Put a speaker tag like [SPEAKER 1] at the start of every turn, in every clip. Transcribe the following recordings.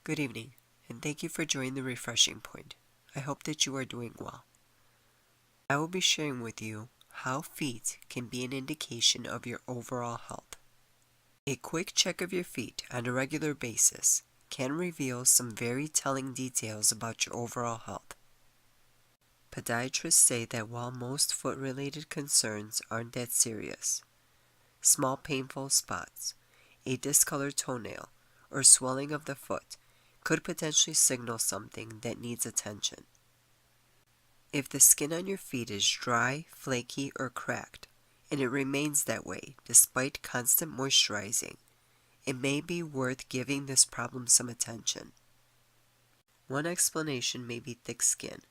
[SPEAKER 1] Good evening, and thank you for joining the Refreshing Point. I hope that you are doing well. I will be sharing with you how feet can be an indication of your overall health. A quick check of your feet on a regular basis can reveal some very telling details about your overall health. Podiatrists say that while most foot-related concerns aren't that serious, small painful spots, a discolored toenail, or swelling of the foot could potentially signal something that needs attention. If the skin on your feet is dry, flaky, or cracked, and it remains that way despite constant moisturizing, it may be worth giving this problem some attention. One explanation may be thick skin.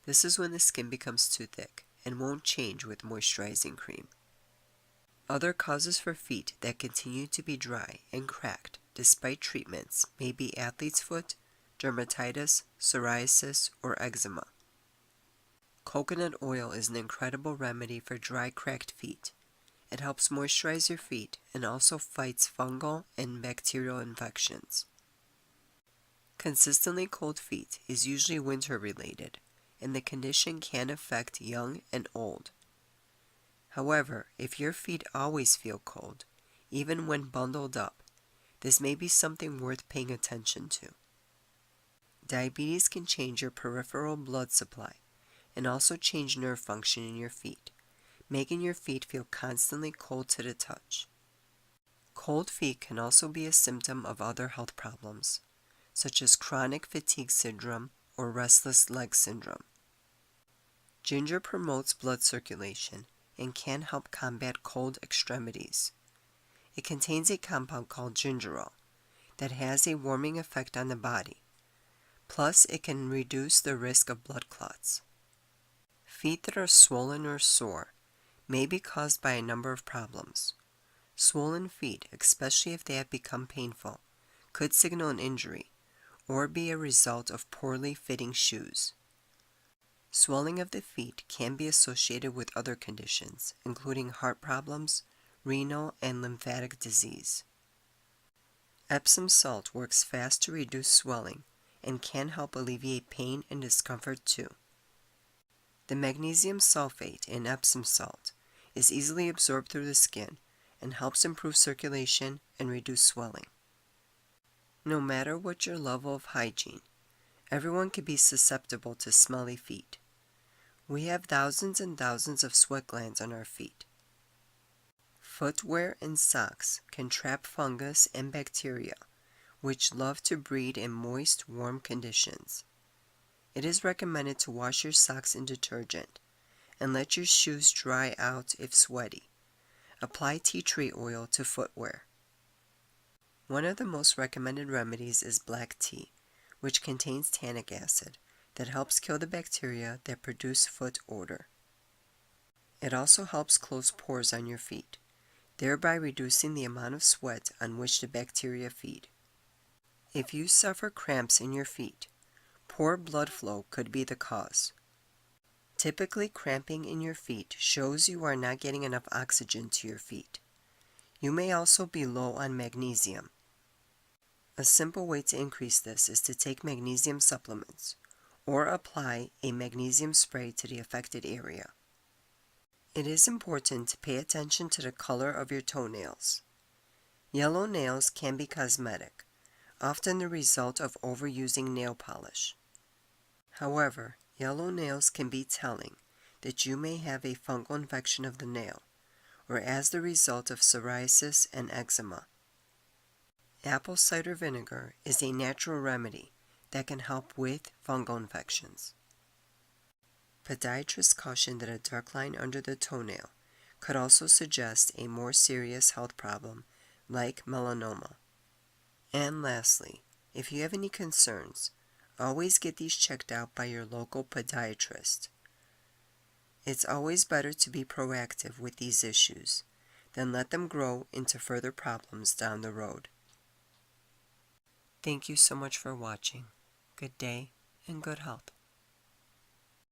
[SPEAKER 1] This is when the skin becomes too thick and won't change with moisturizing cream. Other causes for feet that continue to be dry and cracked despite treatments may be athlete's foot, dermatitis, psoriasis, or eczema. Coconut oil is an incredible remedy for dry, cracked feet. It helps moisturize your feet and also fights fungal and bacterial infections. Consistently cold feet is usually winter-related, and the condition can affect young and old. However, if your feet always feel cold, even when bundled up, this may be something worth paying attention to. Diabetes can change your peripheral blood supply and also change nerve function in your feet, making your feet feel constantly cold to the touch. Cold feet can also be a symptom of other health problems, such as chronic fatigue syndrome or restless leg syndrome. Ginger promotes blood circulation and can help combat cold extremities. It contains a compound called gingerol that has a warming effect on the body. Plus, it can reduce the risk of blood clots. Feet that are swollen or sore may be caused by a number of problems. Swollen feet, especially if they have become painful, could signal an injury or be a result of poorly fitting shoes. Swelling of the feet can be associated with other conditions, including heart problems, renal, and lymphatic disease. Epsom salt works fast to reduce swelling and can help alleviate pain and discomfort too. The magnesium sulfate in Epsom salt is easily absorbed through the skin and helps improve circulation and reduce swelling. No matter what your level of hygiene, everyone can be susceptible to smelly feet. We have thousands and thousands of sweat glands on our feet. Footwear and socks can trap fungus and bacteria, which love to breed in moist, warm conditions. It is recommended to wash your socks in detergent and let your shoes dry out if sweaty. Apply tea tree oil to footwear. One of the most recommended remedies is black tea, which contains tannic acid that helps kill the bacteria that produce foot odor. It also helps close pores on your feet, thereby reducing the amount of sweat on which the bacteria feed. If you suffer cramps in your feet, poor blood flow could be the cause. Typically, cramping in your feet shows you are not getting enough oxygen to your feet. You may also be low on magnesium. A simple way to increase this is to take magnesium supplements or apply a magnesium spray to the affected area. It is important to pay attention to the color of your toenails. Yellow nails can be cosmetic, often the result of overusing nail polish. However, yellow nails can be telling that you may have a fungal infection of the nail, or as the result of psoriasis and eczema. Apple cider vinegar is a natural remedy that can help with fungal infections. Podiatrists caution that a dark line under the toenail could also suggest a more serious health problem like melanoma. And lastly, if you have any concerns, always get these checked out by your local podiatrist. It's always better to be proactive with these issues than let them grow into further problems down the road. Thank you so much for watching. Good day and good health.